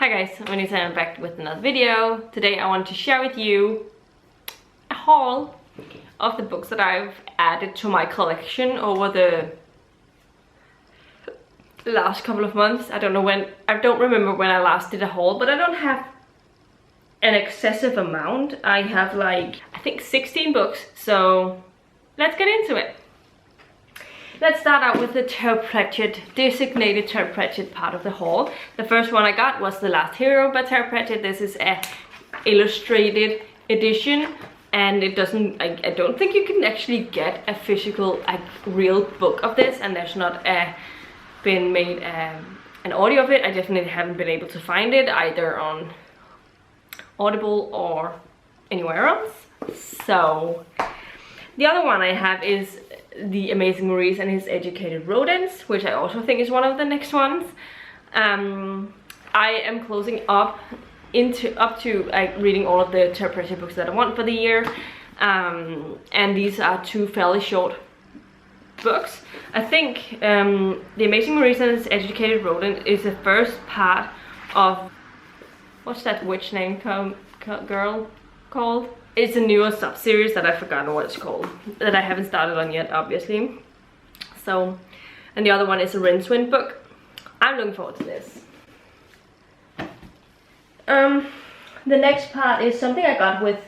Hi guys, Maurice and I'm back with another video. Today I want to share with you a haul of the books that I've added to my collection over the last couple of months. I don't remember when I last did a haul, but I don't have an excessive amount. I have like, I think 16 books, so let's get into it. Let's start out with the Pratchett, designated Pratchett part of the haul. The first one I got was The Last Hero by Pratchett. This is a illustrated edition, and it doesn't, I don't think you can actually get a physical, real book of this, and there's not been made an audio of it. I definitely haven't been able to find it either on Audible or anywhere else. So the other one I have is The Amazing Maurice and His Educated Rodents, which I also think is one of the next ones. I am closing up to reading all of the Pratchett books that I want for the year, and these are two fairly short books. I think The Amazing Maurice and His Educated Rodent is the first part of, what's that witch name girl called? It's a newer sub-series that I've forgotten what it's called, that I haven't started on yet, obviously. So, and the other one is a Rincewind book. I'm looking forward to this. The next part is something I got with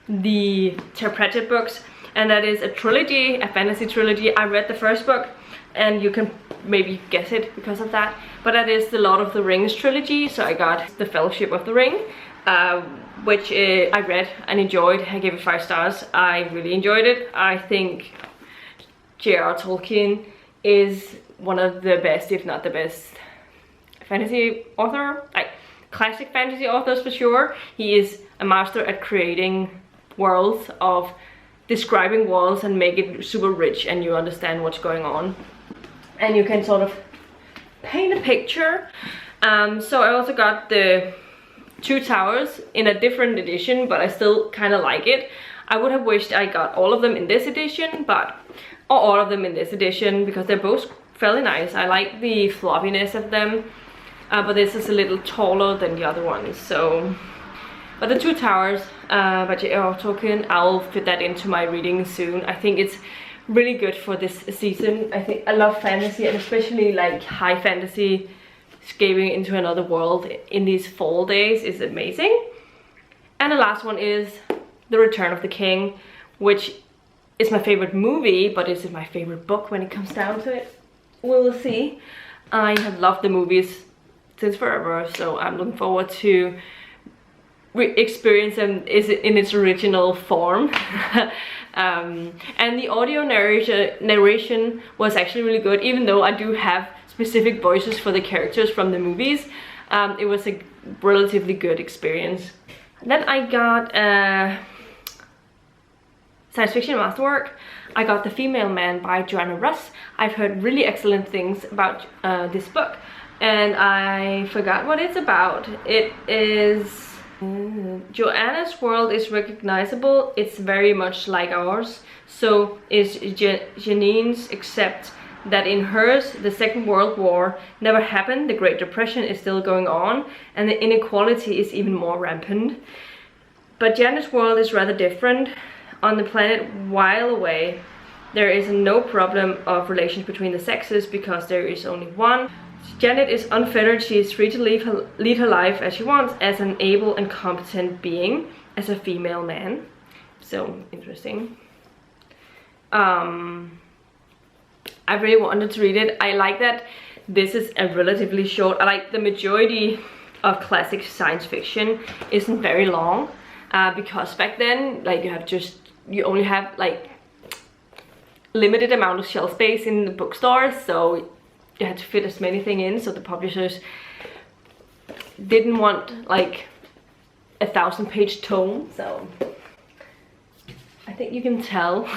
the Pratchett books, and that is a trilogy, a fantasy trilogy. I read the first book, and you can maybe guess it because of that, but that is the Lord of the Rings trilogy. So I got The Fellowship of the Ring, which I read and enjoyed. I gave it 5 stars. I really enjoyed it. I think J.R.R. Tolkien is one of the best, if not the best, fantasy author, classic fantasy authors for sure. He is a master at creating worlds, of describing worlds and make it super rich, and you understand what's going on, and you can sort of paint a picture. So I also got the Two Towers in a different edition, but I still kind of like it. I would have wished I got all of them in this edition, or all of them in this edition, because they're both fairly nice. I like the floppiness of them, but this is a little taller than the other ones. So, but the Two Towers by J.R.R. Tolkien, I'll fit that into my reading soon. I think it's really good for this season. I love fantasy, and especially like high fantasy. Escaping into another world in these fall days is amazing. And the last one is The Return of the King, which is my favorite movie, but is it my favorite book when it comes down to it? We'll see. I have loved the movies since forever, so I'm looking forward to experience them in its original form. And the audio narration was actually really good, even though I do have specific voices for the characters from the movies. It was a relatively good experience. Then I got a science fiction masterwork. I got The Female Man by Joanna Russ. I've heard really excellent things about this book, and I forgot what it's about. It is Joanna's world is recognizable. It's very much like ours. So is Janine's, except that in hers, the Second World War never happened, the Great Depression is still going on, and the inequality is even more rampant. But Janet's world is rather different. On the planet while away, there is no problem of relations between the sexes, because there is only one. Janet is unfettered. She is free to lead her life as she wants, as an able and competent being, as a female man. So interesting. I really wanted to read it. I like that this is a relatively short, I like the majority of classic science fiction isn't very long, because back then, like, you only have like limited amount of shelf space in the bookstores, so you had to fit as many things in, so the publishers didn't want like a 1000-page tome, so I think you can tell.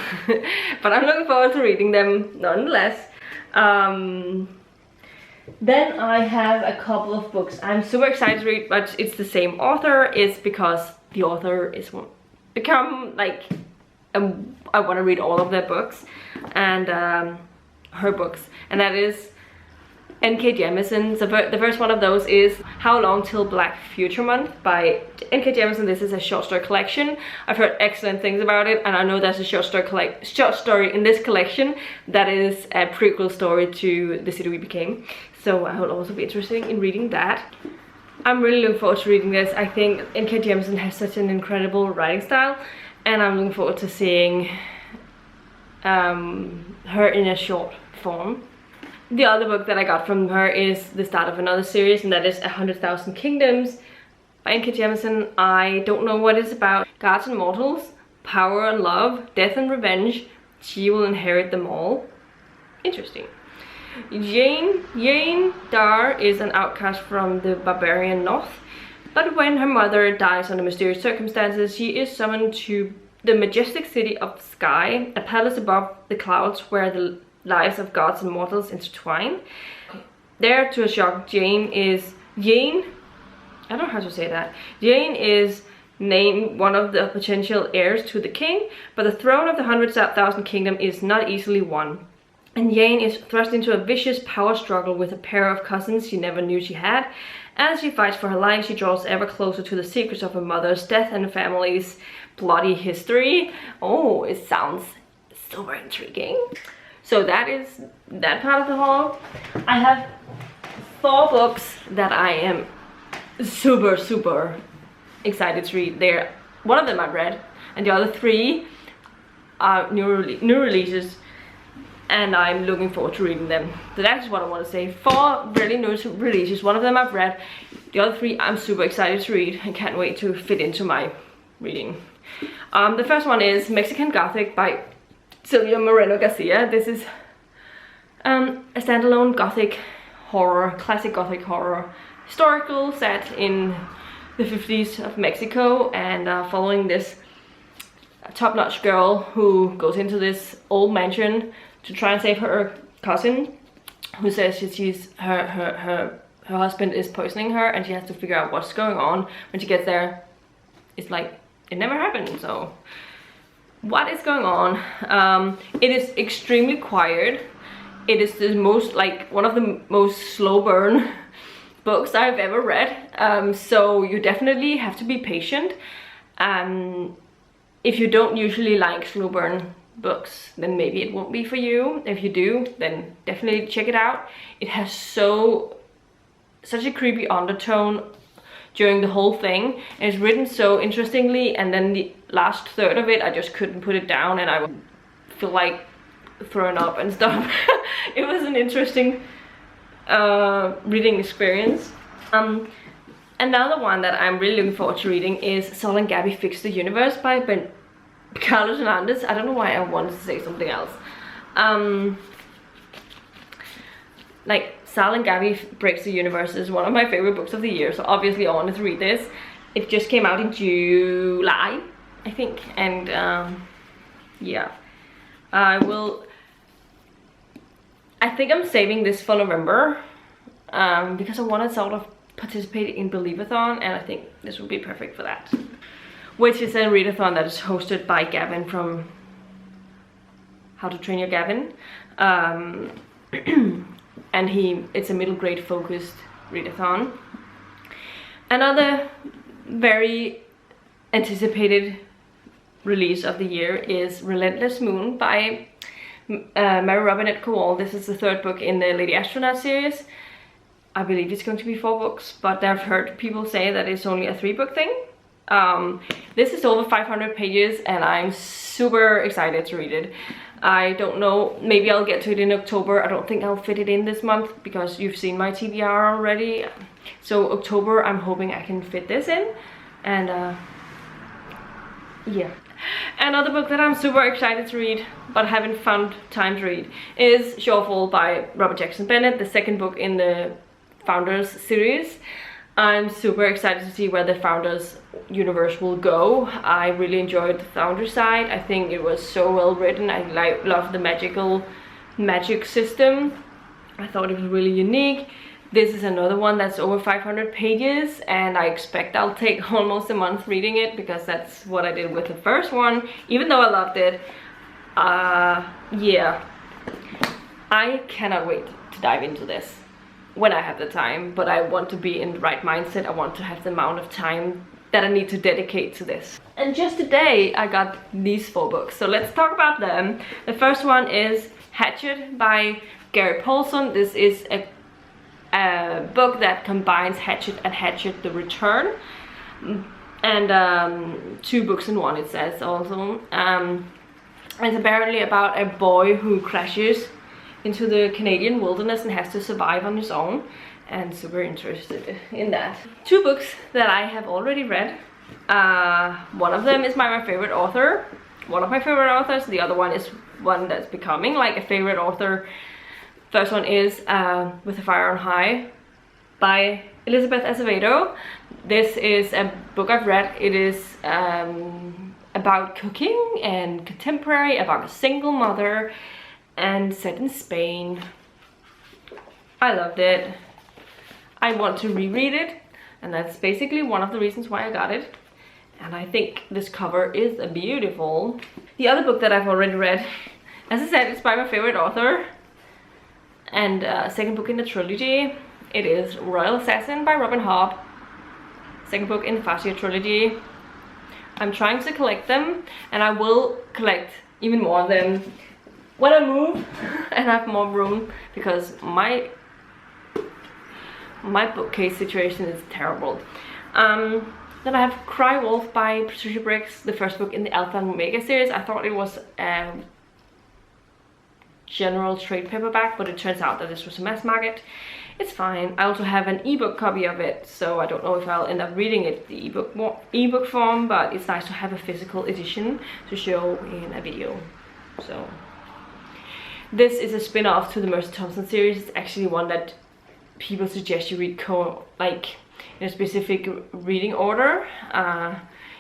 But I'm looking forward to reading them nonetheless. Then I have a couple of books I'm super excited to read, but it's the same author. It's because the author is become like, I want to read all of their books, and her books, and that is N.K. Jemisin. The first one of those is How Long Till Black Future Month by N.K. Jemisin. This is a short story collection. I've heard excellent things about it, and I know there's a short story in this collection that is a prequel story to The City We Became. So I will also be interested in reading that. I'm really looking forward to reading this. I think N.K. Jemisin has such an incredible writing style, and I'm looking forward to seeing her in a short form. The other book that I got from her is the start of another series, and that is 100,000 Kingdoms by N.K. Jemisin. I don't know what it's about. Gods and mortals, power and love, death and revenge. She will inherit them all. Interesting. J.R.R. is an outcast from the barbarian north, but when her mother dies under mysterious circumstances, she is summoned to the majestic city of Sky, a palace above the clouds where the lives of gods and mortals intertwine. There, to a shock, Jane is named one of the potential heirs to the king, but the throne of the 100,000 Kingdom is not easily won. And Jane is thrust into a vicious power struggle with a pair of cousins she never knew she had. As she fights for her life, she draws ever closer to the secrets of her mother's death and her family's bloody history. Oh, it sounds super intriguing. So that is that part of the haul. I have 4 books that I am super excited to read. One of them I've read, and the other 3 are new releases, and I'm looking forward to reading them. So that's what I want to say. 4 really new releases. One of them I've read. The other 3 I'm super excited to read and can't wait to fit into my reading. The first one is Mexican Gothic by Sylvia Moreno Garcia. This is a standalone Gothic horror, classic Gothic horror, historical, set in the 50s of Mexico, and following this top-notch girl who goes into this old mansion to try and save her cousin, who says her husband is poisoning her, and she has to figure out what's going on. When she gets there, it's like it never happened. So what is going on? It is extremely quiet. It is the most, like, one of the most slow burn books I've ever read. So you definitely have to be patient. If you don't usually like slow burn books, then maybe it won't be for you. If you do, then definitely check it out. It has such a creepy undertone during the whole thing, and it's written so interestingly, and then the last third of it I just couldn't put it down, and I would feel like throwing up and stuff. It was an interesting reading experience. Another one that I'm really looking forward to reading is Saul and Gabi Fix the Universe by Carlos Hernandez. I don't know why I wanted to say something else. Like, Sal and Gabi Breaks the Universe is one of my favorite books of the year, so obviously I wanted to read this. It just came out in July, I think, and yeah. I think I'm saving this for November, because I want to sort of participate in Believathon, and I think this would be perfect for that. Which is a readathon that is hosted by Gavin from How to Train Your Gavin. And it's a middle grade focused readathon. Another very anticipated release of the year is Relentless Moon by Robinette Kowal. This is the 3rd book in the Lady Astronaut series. I believe it's going to be 4 books, but I've heard people say that it's only a 3-book thing. This is over 500 pages, and I'm super excited to read it. I don't know, maybe I'll get to it in October. I don't think I'll fit it in this month because you've seen my TBR already. So October, I'm hoping I can fit this in. And yeah. Another book that I'm super excited to read but haven't found time to read is Shorefall by Robert Jackson Bennett, the 2nd book in the Founders series. I'm super excited to see where the Founders universe will go. I really enjoyed the Founders side. I think it was so well written. I love the magic system. I thought it was really unique. This is another one that's over 500 pages, and I expect I'll take almost a month reading it because that's what I did with the first one, even though I loved it. Yeah, I cannot wait to dive into this. when I have the time, but I want to be in the right mindset. I want to have the amount of time that I need to dedicate to this. And just today I got these 4 books, so let's talk about them. The first one is Hatchet by Gary Paulson. This is a book that combines Hatchet and Hatchet the Return, and 2 books in one, it says also. It's apparently about a boy who crashes into the Canadian wilderness and has to survive on his own, and super interested in that. 2 books that I have already read. One of them is my favorite author, one of my favorite authors. The other one is one that's becoming like a favorite author. First one is With a Fire on High by Elizabeth Acevedo. This is a book I've read. It is about cooking and contemporary, about a single mother, and set in Spain. I loved it. I want to reread it, and that's basically one of the reasons why I got it. And I think this cover is beautiful. The other book that I've already read, as I said, it's by my favorite author, and second book in the trilogy. It is Royal Assassin by Robin Hobb, second book in the Garcia trilogy. I'm trying to collect them, and I will collect even more of them when I move and have more room, because my bookcase situation is terrible. Then I have Cry Wolf by Patricia Briggs, the first book in the Alpha and Omega series. I thought it was a general trade paperback, but it turns out that this was a mass market. It's fine. I also have an ebook copy of it, so I don't know if I'll end up reading it the ebook form, but it's nice to have a physical edition to show in a video. So this is a spin-off to the Mercy Thompson series. It's actually one that people suggest you read like in a specific reading order.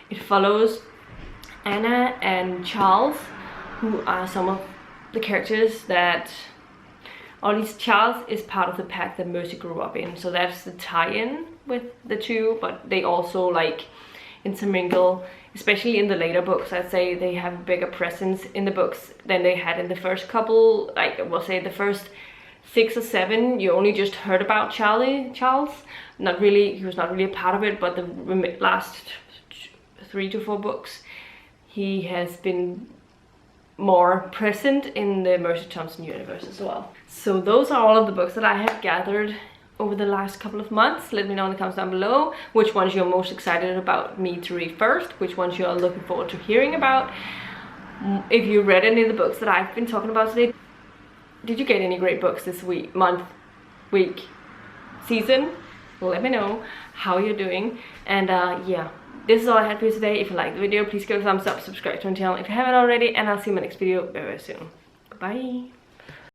It follows Anna and Charles, who are some of the characters that, or at least Charles is part of the pack that Mercy grew up in, so that's the tie-in with the 2, but they also like intermingle, especially in the later books. I'd say they have a bigger presence in the books than they had in the first couple. Like, we'll say the first 6 or 7, you only just heard about Charles. Not really, he was not really a part of it, but the last 3 to 4 books, he has been more present in the Mercy Thompson universe as well. So those are all of the books that I have gathered over the last couple of months. Let me know in the comments down below which ones you're most excited about me to read first, which ones you're looking forward to hearing about. If you read any of the books that I've been talking about today, did you get any great books this week, month, week, season? Let me know how you're doing. And yeah, this is all I had for you today. If you liked the video, please give it a thumbs up, subscribe to my channel if you haven't already, and I'll see you in my next video very soon. Bye.